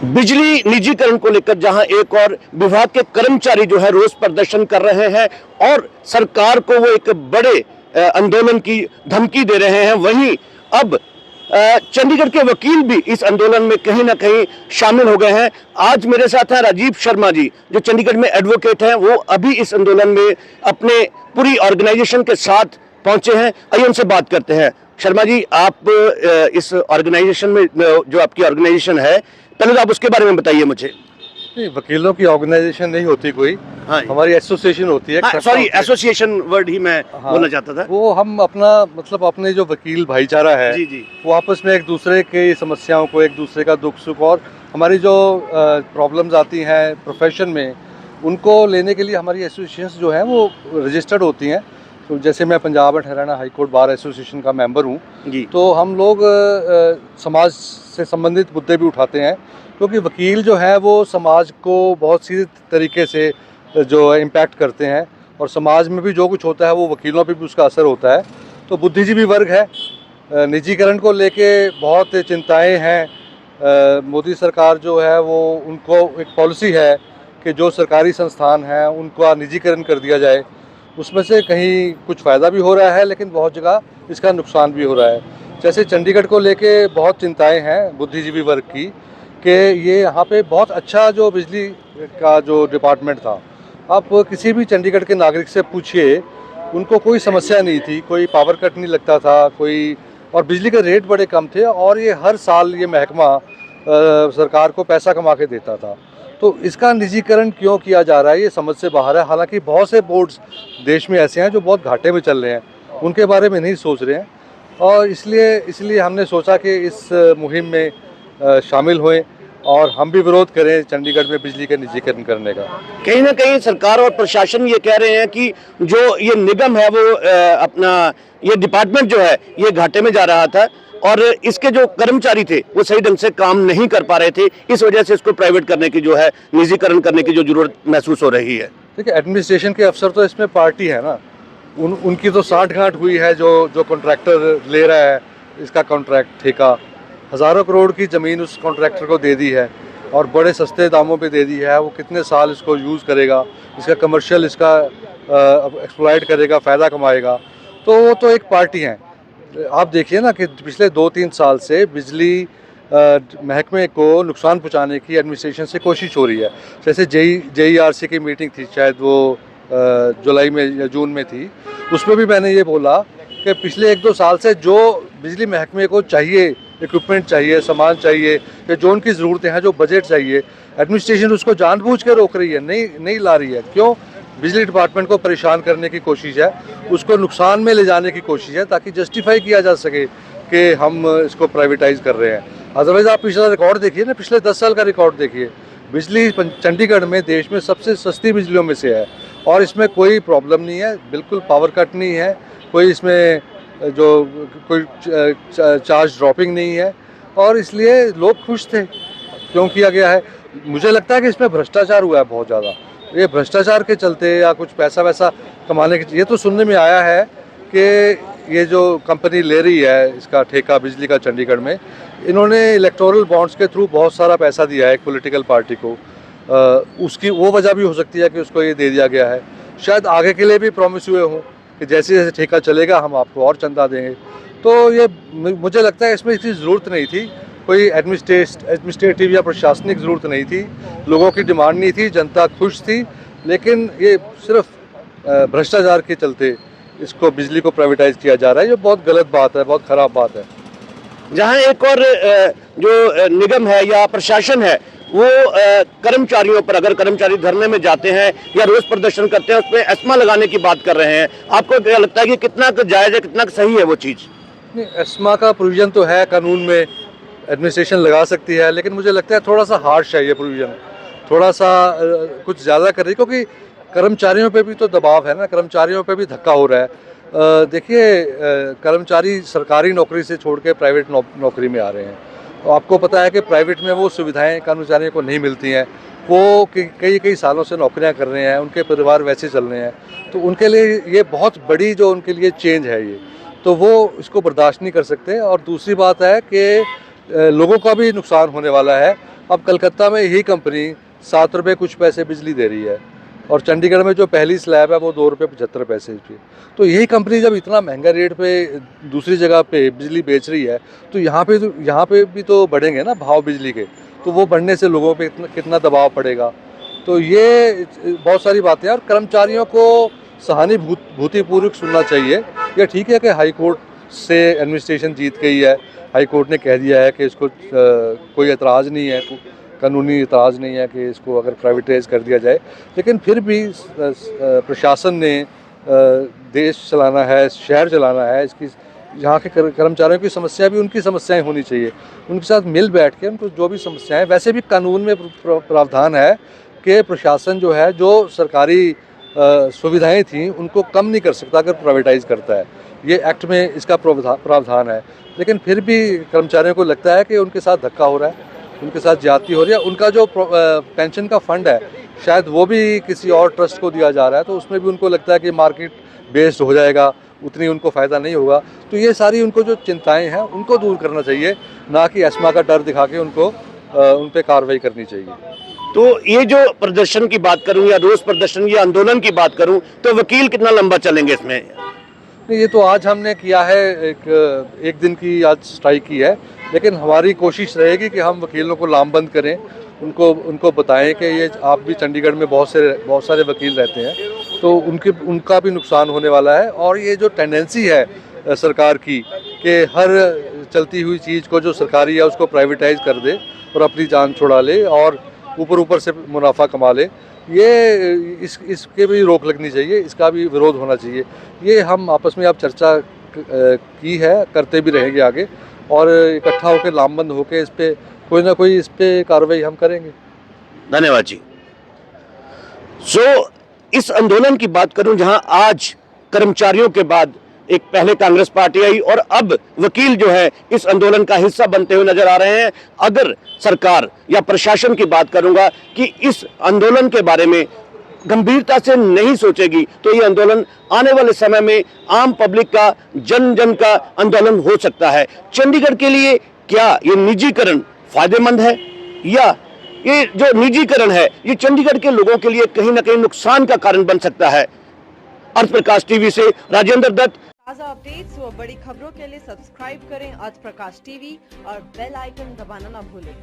बिजली निजीकरण को लेकर जहां एक और विभाग के कर्मचारी जो है रोज प्रदर्शन कर रहे हैं और सरकार को वो एक बड़े आंदोलन की धमकी दे रहे हैं, वहीं अब चंडीगढ़ के वकील भी इस आंदोलन में कहीं ना कहीं शामिल हो गए हैं। आज मेरे साथ हैं राजीव शर्मा जी, जो चंडीगढ़ में एडवोकेट हैं। वो अभी इस आंदोलन में अपने पूरी ऑर्गेनाइजेशन के साथ पहुंचे हैं। आइए उनसे बात करते हैं। शर्मा जी, आप इस ऑर्गेनाइजेशन में, जो आपकी ऑर्गेनाइजेशन है, पहले तो आप उसके बारे में बताइए मुझे। नहीं, वकीलों की ऑर्गेनाइजेशन नहीं होती कोई। हाँ, हमारी एसोसिएशन होती है। सॉरी, एसोसिएशन वर्ड ही मैं बोलना चाहता था। वो हम अपना मतलब अपने जो वकील भाईचारा है जी जी, वो आपस में एक दूसरे की समस्याओं को, एक दूसरे का दुख सुख और हमारी जो प्रॉब्लम्स आती हैं प्रोफेशन में, उनको लेने के लिए हमारी एसोसिएशंस जो हैं वो रजिस्टर्ड होती हैं। तो जैसे मैं Punjab and Haryana high court bar association का मेंबर हूँ, तो हम लोग समाज से संबंधित मुद्दे भी उठाते हैं, क्योंकि वकील जो है वो समाज को बहुत सी तरीके से जो इम्पैक्ट करते हैं और समाज में भी जो कुछ होता है वो वकीलों पे भी उसका असर होता है। तो बुद्धिजीवी वर्ग है, निजीकरण को लेके बहुत चिंताएं हैं। मोदी सरकार जो है वो, उनको एक पॉलिसी है कि जो सरकारी संस्थान हैं उनका निजीकरण कर दिया जाए। उसमें से कहीं कुछ फ़ायदा भी हो रहा है, लेकिन बहुत जगह इसका नुकसान भी हो रहा है। जैसे चंडीगढ़ को लेके बहुत चिंताएं हैं बुद्धिजीवी वर्ग की कि ये यहाँ पे बहुत अच्छा जो बिजली का जो डिपार्टमेंट था, आप किसी भी चंडीगढ़ के नागरिक से पूछिए, उनको कोई समस्या नहीं थी, कोई पावर कट नहीं लगता था, कोई, और बिजली के रेट बड़े कम थे, और ये हर साल ये महकमा सरकार को पैसा कमा के देता था। तो इसका निजीकरण क्यों किया जा रहा है, ये समझ से बाहर है। हालांकि बहुत से बोर्ड्स देश में ऐसे हैं जो बहुत घाटे में चल रहे हैं, उनके बारे में नहीं सोच रहे हैं, और इसलिए हमने सोचा कि इस मुहिम में शामिल होएं और हम भी विरोध करें चंडीगढ़ में बिजली के निजीकरण करने का। कहीं ना कहीं सरकार और प्रशासन ये कह रहे हैं कि जो ये निगम है वो अपना ये डिपार्टमेंट जो है ये घाटे में जा रहा था और इसके जो कर्मचारी थे वो सही ढंग से काम नहीं कर पा रहे थे, इस वजह से इसको प्राइवेट करने की जो है, निजीकरण करने की जो जरूरत महसूस हो रही है। देखिए, एडमिनिस्ट्रेशन के अफसर तो इसमें पार्टी है ना, उनकी तो साठगांठ हुई है। जो कॉन्ट्रैक्टर ले रहा है इसका कॉन्ट्रैक्ट ठेका, हज़ारों करोड़ की ज़मीन उस कॉन्ट्रैक्टर को दे दी है और बड़े सस्ते दामों पे दे दी है। वो कितने साल इसको यूज़ करेगा, इसका कमर्शियल, इसका एक्सप्लॉइट करेगा, फ़ायदा कमाएगा। तो वो तो एक पार्टी है। आप देखिए ना कि पिछले 2-3 साल से बिजली महकमे को नुकसान पहुंचाने की एडमिनिस्ट्रेशन से कोशिश हो रही है। जैसे JERC की मीटिंग थी, शायद वो जुलाई में या जून में थी, उसमें भी मैंने ये बोला कि पिछले 1-2 साल से जो बिजली महकमे को चाहिए, इक्विपमेंट चाहिए, सामान चाहिए, कि जो उनकी ज़रूरतें हैं, जो बजट चाहिए, एडमिनिस्ट्रेशन उसको जानबूझ के रोक रही है, नहीं ला रही है। क्यों? बिजली डिपार्टमेंट को परेशान करने की कोशिश है, उसको नुकसान में ले जाने की कोशिश है, ताकि जस्टिफाई किया जा सके कि हम इसको प्राइवेटाइज कर रहे हैं। अदरवाइज़ आप पिछला रिकॉर्ड देखिए ना, पिछले 10 साल का रिकॉर्ड देखिए। बिजली चंडीगढ़ में देश में सबसे सस्ती बिजलियों में से है और इसमें कोई प्रॉब्लम नहीं है, बिल्कुल पावर कट नहीं है, कोई इसमें जो कोई चार्ज ड्रॉपिंग नहीं है, और इसलिए लोग खुश थे। क्यों किया गया है? मुझे लगता है कि इसमें भ्रष्टाचार हुआ है बहुत ज़्यादा। ये भ्रष्टाचार के चलते या कुछ पैसा वैसा कमाने के, ये तो सुनने में आया है कि ये जो कंपनी ले रही है इसका ठेका बिजली का चंडीगढ़ में, इन्होंने इलेक्टोरल बॉन्ड्स के थ्रू बहुत सारा पैसा दिया है एक पॉलिटिकल पार्टी को। उसकी वो वजह भी हो सकती है कि उसको ये दे दिया गया है। शायद आगे के लिए भी प्रॉमिस हुए हों कि जैसे जैसे ठेका चलेगा हम आपको और चंदा देंगे। तो ये मुझे लगता है इसमें इसकी ज़रूरत नहीं थी, कोई एडमिनिस्ट्रेटिव या प्रशासनिक ज़रूरत नहीं थी, लोगों की डिमांड नहीं थी, जनता खुश थी। लेकिन ये सिर्फ भ्रष्टाचार के चलते इसको, बिजली को प्राइवेटाइज किया जा रहा है, ये बहुत गलत बात है, बहुत ख़राब बात है। जहां एक और जो निगम है या प्रशासन है वो कर्मचारियों पर, अगर कर्मचारी धरने में जाते हैं या रोज प्रदर्शन करते हैं, उस पर एस्मा लगाने की बात कर रहे हैं, आपको क्या लगता है कि कितना जायज़ है, कितना सही है वो चीज़? नहीं, एस्मा का प्रोविज़न तो है कानून में, एडमिनिस्ट्रेशन लगा सकती है, लेकिन मुझे लगता है थोड़ा सा हार्श है ये प्रोविज़न, थोड़ा सा कुछ ज़्यादा कर रही है, क्योंकि कर्मचारियों पे भी तो दबाव है ना, कर्मचारियों पे भी धक्का हो रहा है। देखिए, कर्मचारी सरकारी नौकरी से छोड़ के प्राइवेट नौकरी में आ रहे हैं, तो आपको पता है कि प्राइवेट में वो सुविधाएं कर्मचारियों को नहीं मिलती हैं। वो कई सालों से नौकरियां कर रहे हैं, उनके परिवार वैसे चल रहे हैं, तो उनके लिए ये बहुत बड़ी जो उनके लिए चेंज है ये, तो वो इसको बर्दाश्त नहीं कर सकते। और दूसरी बात है कि लोगों का भी नुकसान होने वाला है। अब कलकत्ता में यही कंपनी 7 रुपये कुछ पैसे बिजली दे रही है और चंडीगढ़ में जो पहली स्लैब है वो 2 रुपये 75 पैसे पे। तो यही कंपनी जब इतना महंगा रेट पे दूसरी जगह पे बिजली बेच रही है तो यहाँ पे भी तो बढ़ेंगे ना भाव बिजली के, तो वो बढ़ने से लोगों पे कितना दबाव पड़ेगा। तो ये बहुत सारी बातें हैं और कर्मचारियों को सहानुभूतिपूर्वक सुनना चाहिए। ये ठीक है कि हाई कोर्ट से एडमिनिस्ट्रेशन जीत गई है, हाई कोर्ट ने कह दिया है कि इसको कोई एतराज़ नहीं है, कानूनी एतराज़ नहीं है कि इसको अगर प्राइवेटाइज कर दिया जाए, लेकिन फिर भी प्रशासन ने देश चलाना है, शहर चलाना है, इसकी यहाँ के कर्मचारियों की समस्या भी उनकी समस्याएं होनी चाहिए, उनके साथ मिल बैठ के उनको जो भी समस्याएं, वैसे भी कानून में प्रावधान है कि प्रशासन जो है जो सरकारी सुविधाएं थी उनको कम नहीं कर सकता अगर प्राइवेटाइज करता है, ये एक्ट में इसका प्रावधान है। लेकिन फिर भी कर्मचारियों को लगता है कि उनके साथ धक्का हो रहा है, उनके साथ ज्यादती हो रही है। उनका जो पेंशन का फंड है शायद वो भी किसी और ट्रस्ट को दिया जा रहा है, तो उसमें भी उनको लगता है कि मार्केट बेस्ड हो जाएगा, उतनी उनको फ़ायदा नहीं होगा। तो ये सारी उनको जो चिंताएं हैं उनको दूर करना चाहिए, ना कि एस्मा का डर दिखा के उनको उन पर कार्रवाई करनी चाहिए। तो ये जो प्रदर्शन की बात करूं या रोष प्रदर्शन या आंदोलन की बात करूं तो वकील कितना लंबा चलेंगे इसमें? नहीं, ये तो आज हमने किया है, एक दिन की आज स्ट्राइक की है, लेकिन हमारी कोशिश रहेगी कि हम वकीलों को लामबंद करें, उनको बताएं कि ये आप भी चंडीगढ़ में बहुत सारे वकील रहते हैं, तो उनका भी नुकसान होने वाला है। और ये जो टेंडेंसी है सरकार की कि हर चलती हुई चीज़ को जो सरकारी है उसको प्राइवेटाइज कर दे और अपनी जान छुड़ा ले और ऊपर से मुनाफा कमा ले, ये इसके भी रोक लगनी चाहिए, इसका भी विरोध होना चाहिए। ये हम आपस में अब चर्चा की है, करते भी रहेंगे आगे, और इकट्ठा होकर लामबंद होकर इस पे कोई ना कोई इस पे कार्रवाई हम करेंगे। धन्यवाद जी। इस आंदोलन की बात करूं जहां आज कर्मचारियों के बाद एक पहले कांग्रेस पार्टी आई और अब वकील जो है इस आंदोलन का हिस्सा बनते हुए नजर आ रहे हैं। अगर सरकार या प्रशासन की बात करूंगा कि इस आंदोलन के बारे में गंभीरता से नहीं सोचेगी तो ये आंदोलन आने वाले समय में आम पब्लिक का, जन जन का आंदोलन हो सकता है। चंडीगढ़ के लिए क्या ये निजीकरण फायदेमंद है, या ये जो निजीकरण है ये चंडीगढ़ के लोगों के लिए कहीं ना कहीं नुकसान का कारण बन सकता है? अर्थ प्रकाश टीवी से राजेंद्र दत्त। ताज़ा अपडेट्स व बड़ी खबरों के लिए सब्सक्राइब करें अर्थ प्रकाश टीवी और बेल आइकन दबाना ना भूलें।